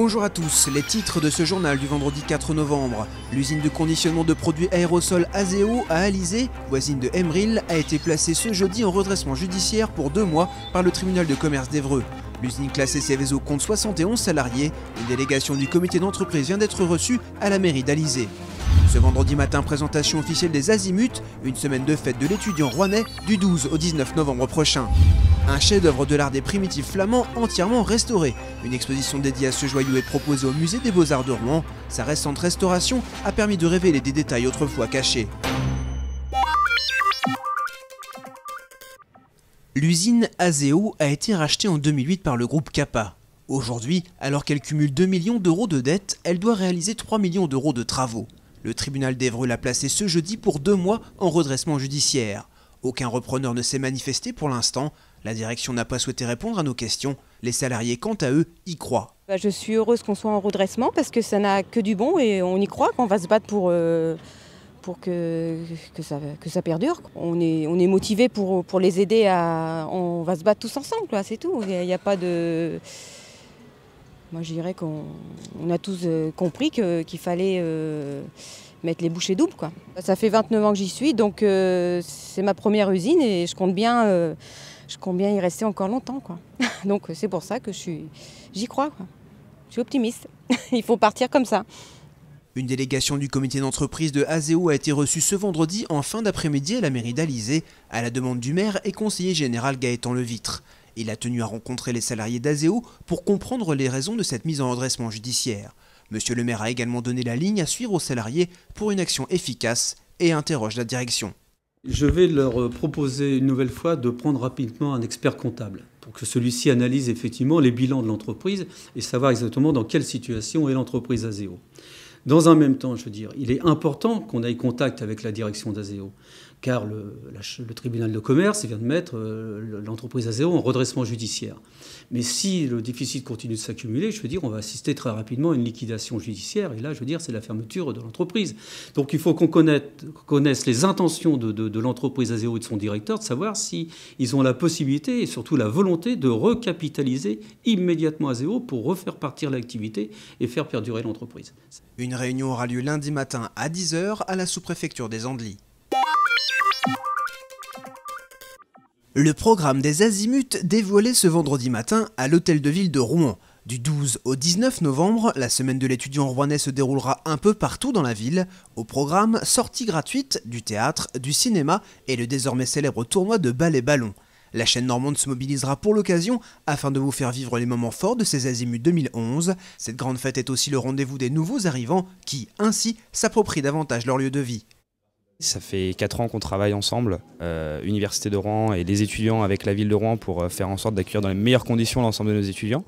Bonjour à tous, les titres de ce journal du vendredi 4 novembre. L'usine de conditionnement de produits aérosols Azeo à Alizé, voisine de Emeril, a été placée ce jeudi en redressement judiciaire pour 2 mois par le tribunal de commerce d'Évreux. L'usine classée Céveso compte 71 salariés. Une délégation du comité d'entreprise vient d'être reçue à la mairie d'Alizé. Ce vendredi matin, présentation officielle des Azimuts, une semaine de fête de l'étudiant rouennais du 12 au 19 novembre prochain. Un chef-d'œuvre de l'art des primitifs flamands entièrement restauré. Une exposition dédiée à ce joyau est proposée au musée des Beaux-Arts de Rouen. Sa récente restauration a permis de révéler des détails autrefois cachés. L'usine Azeo a été rachetée en 2008 par le groupe Kappa. Aujourd'hui, alors qu'elle cumule 2 millions d'euros de dettes, elle doit réaliser 3 millions d'euros de travaux. Le tribunal d'Évreux l'a placée ce jeudi pour 2 mois en redressement judiciaire. Aucun repreneur ne s'est manifesté pour l'instant. La direction n'a pas souhaité répondre à nos questions. Les salariés, quant à eux, y croient. Je suis heureuse qu'on soit en redressement parce que ça n'a que du bon et on y croit qu'on va se battre pour que ça perdure. On est motivés pour les aider on va se battre tous ensemble, c'est tout. Il n'y a pas de... Moi je dirais qu'on a tous compris qu'il fallait mettre les bouchées doubles, quoi. Ça fait 29 ans que j'y suis, donc c'est ma première usine et je compte bien y rester encore longtemps, quoi. Donc c'est pour ça que j'y crois, quoi. Je suis optimiste. Il faut partir comme ça. Une délégation du comité d'entreprise de Azeo a été reçue ce vendredi en fin d'après-midi à la mairie d'Alizé, à la demande du maire et conseiller général Gaëtan Levitre. Il a tenu à rencontrer les salariés d'Azeo pour comprendre les raisons de cette mise en redressement judiciaire. Monsieur le maire a également donné la ligne à suivre aux salariés pour une action efficace et interroge la direction. Je vais leur proposer une nouvelle fois de prendre rapidement un expert comptable pour que celui-ci analyse effectivement les bilans de l'entreprise et savoir exactement dans quelle situation est l'entreprise Azeo. Dans un même temps, je veux dire, il est important qu'on ait contact avec la direction d'Azeo, car le tribunal de commerce vient de mettre l'entreprise Azeo en redressement judiciaire. Mais si le déficit continue de s'accumuler, je veux dire, on va assister très rapidement à une liquidation judiciaire, et là, je veux dire, c'est la fermeture de l'entreprise. Donc il faut qu'on connaisse les intentions de l'entreprise Azeo et de son directeur, de savoir s'ils ont la possibilité et surtout la volonté de recapitaliser immédiatement Azeo pour refaire partir l'activité et faire perdurer l'entreprise. Une réunion aura lieu lundi matin à 10 h à la sous-préfecture des Andelys. Le programme des Azimuts dévoilé ce vendredi matin à l'hôtel de ville de Rouen. Du 12 au 19 novembre, la semaine de l'étudiant rouennais se déroulera un peu partout dans la ville. Au programme, sorties gratuites, du théâtre, du cinéma et le désormais célèbre tournoi de ballet-ballon. La chaîne normande se mobilisera pour l'occasion afin de vous faire vivre les moments forts de ces Azimuts 2011. Cette grande fête est aussi le rendez-vous des nouveaux arrivants qui, ainsi, s'approprient davantage leur lieu de vie. Ça fait 4 ans qu'on travaille ensemble, Université de Rouen et les étudiants avec la ville de Rouen pour faire en sorte d'accueillir dans les meilleures conditions l'ensemble de nos étudiants.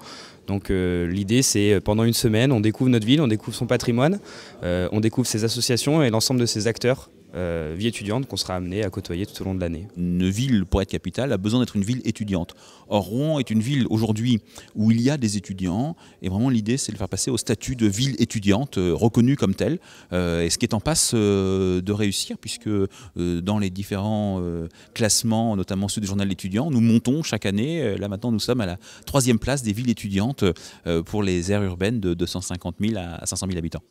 Donc l'idée c'est pendant une semaine, on découvre notre ville, on découvre son patrimoine, on découvre ses associations et l'ensemble de ses acteurs. Vie étudiante qu'on sera amené à côtoyer tout au long de l'année. Une ville, pour être capitale, a besoin d'être une ville étudiante. Or, Rouen est une ville aujourd'hui où il y a des étudiants et vraiment l'idée c'est de faire passer au statut de ville étudiante reconnue comme telle et ce qui est en passe de réussir puisque dans les différents classements, notamment ceux du journal étudiant, nous montons chaque année, là maintenant nous sommes à la 3e place des villes étudiantes pour les aires urbaines de 250 000 à 500 000 habitants.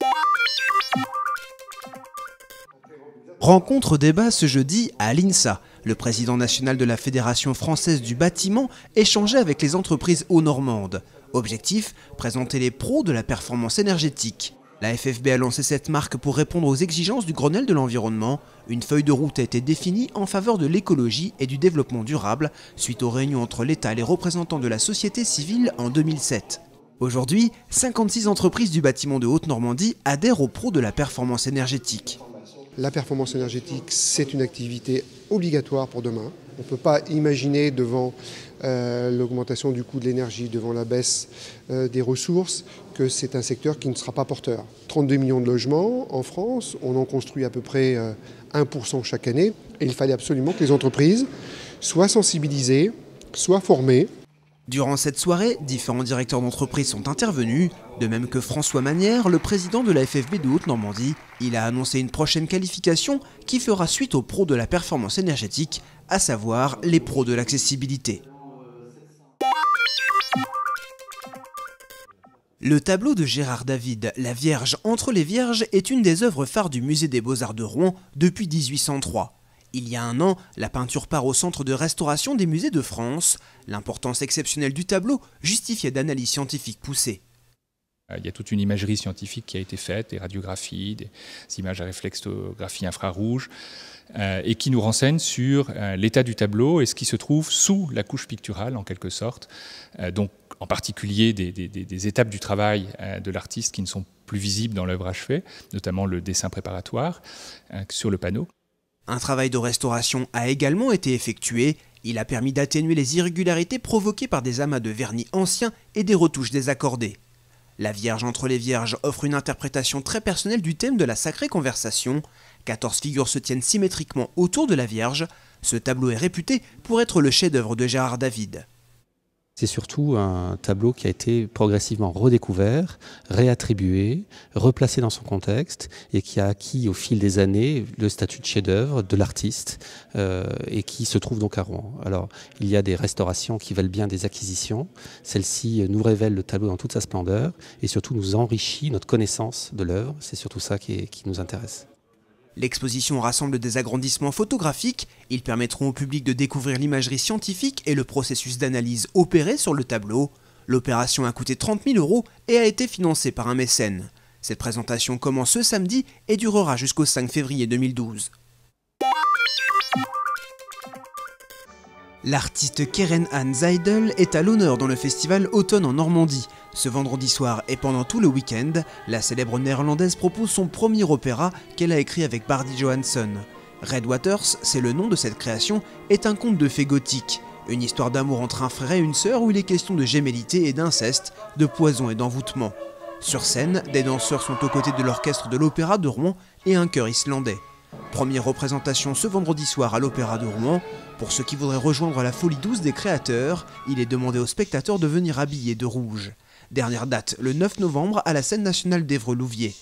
Rencontre débat ce jeudi à l'INSA. Le président national de la Fédération française du bâtiment échangeait avec les entreprises haut-normandes. Objectif, présenter les pros de la performance énergétique. La FFB a lancé cette marque pour répondre aux exigences du Grenelle de l'environnement. Une feuille de route a été définie en faveur de l'écologie et du développement durable, suite aux réunions entre l'État et les représentants de la société civile en 2007. Aujourd'hui, 56 entreprises du bâtiment de Haute-Normandie adhèrent aux pros de la performance énergétique. La performance énergétique, c'est une activité obligatoire pour demain. On ne peut pas imaginer devant l'augmentation du coût de l'énergie, devant la baisse des ressources, que c'est un secteur qui ne sera pas porteur. 32 millions de logements en France, on en construit à peu près 1% chaque année. Et il fallait absolument que les entreprises soient sensibilisées, soient formées. Durant cette soirée, différents directeurs d'entreprise sont intervenus, de même que François Manière, le président de la FFB de Haute-Normandie. Il a annoncé une prochaine qualification qui fera suite aux pros de la performance énergétique, à savoir les pros de l'accessibilité. Le tableau de Gérard David, La Vierge entre les Vierges, est une des œuvres phares du musée des Beaux-Arts de Rouen depuis 1803. Il y a un an, la peinture part au centre de restauration des musées de France. L'importance exceptionnelle du tableau justifiait d'analyses scientifiques poussées. Il y a toute une imagerie scientifique qui a été faite, des radiographies, des images à réflexographie infrarouge, et qui nous renseignent sur l'état du tableau et ce qui se trouve sous la couche picturale, en quelque sorte. Donc, en particulier des étapes du travail de l'artiste qui ne sont plus visibles dans l'œuvre achevée, notamment le dessin préparatoire sur le panneau. Un travail de restauration a également été effectué. Il a permis d'atténuer les irrégularités provoquées par des amas de vernis anciens et des retouches désaccordées. La Vierge entre les Vierges offre une interprétation très personnelle du thème de la sacrée conversation. 14 figures se tiennent symétriquement autour de la Vierge. Ce tableau est réputé pour être le chef-d'œuvre de Gérard David. C'est surtout un tableau qui a été progressivement redécouvert, réattribué, replacé dans son contexte et qui a acquis au fil des années le statut de chef-d'œuvre de l'artiste et qui se trouve donc à Rouen. Alors, il y a des restaurations qui valent bien des acquisitions. Celle-ci nous révèle le tableau dans toute sa splendeur et surtout nous enrichit notre connaissance de l'œuvre. C'est surtout ça qui nous intéresse. L'exposition rassemble des agrandissements photographiques. Ils permettront au public de découvrir l'imagerie scientifique et le processus d'analyse opéré sur le tableau. L'opération a coûté 30 000 € et a été financée par un mécène. Cette présentation commence ce samedi et durera jusqu'au 5 février 2012. L'artiste Keren Anne Zeidel est à l'honneur dans le festival Automne en Normandie. Ce vendredi soir et pendant tout le week-end, la célèbre néerlandaise propose son premier opéra qu'elle a écrit avec Bardi Johansson. Red Waters, c'est le nom de cette création, est un conte de fées gothique. Une histoire d'amour entre un frère et une sœur où il est question de gémellité et d'inceste, de poison et d'envoûtement. Sur scène, des danseurs sont aux côtés de l'orchestre de l'Opéra de Rouen et un chœur islandais. Première représentation ce vendredi soir à l'Opéra de Rouen. Pour ceux qui voudraient rejoindre la folie douce des créateurs, il est demandé aux spectateurs de venir habillés de rouge. Dernière date, le 9 novembre à la scène nationale d'Évreux-Louviers.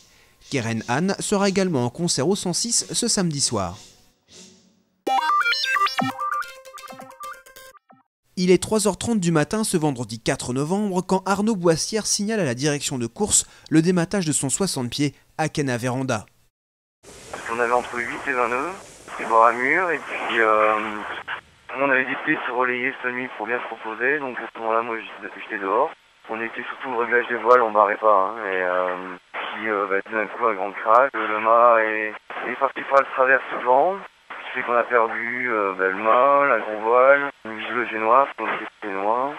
Keren Anne sera également en concert au 106 ce samedi soir. Il est 3h30 du matin ce vendredi 4 novembre quand Arnaud Boissière signale à la direction de course le dématage de son 60 pieds à Cana-Véranda. On avait entre 8 et 20 nœuds, c'est bord à mur, et puis on avait décidé de se relayer cette nuit pour bien se reposer, donc à ce moment-là, moi j'étais dehors. On était surtout le réglage des voiles, on barrait pas, et puis tout d'un coup un grand crack, le mât est parti faire le travers sous le vent, ce qui fait qu'on a perdu le mât, la grand voile, le génois, on était génois.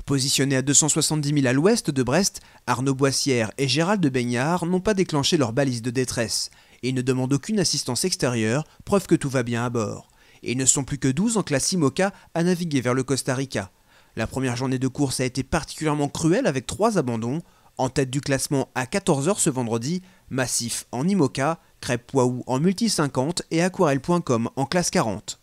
Positionnés à 270 000 à l'ouest de Brest, Arnaud Boissière et Gérald de Baignard n'ont pas déclenché leur balise de détresse. Ils ne demandent aucune assistance extérieure, preuve que tout va bien à bord. Et ils ne sont plus que 12 en classe IMOCA à naviguer vers le Costa Rica. La première journée de course a été particulièrement cruelle avec 3 abandons. En tête du classement à 14 h ce vendredi, Massif en IMOCA, Crêpe Poiou en multi 50 et Aquarelle.com en classe 40.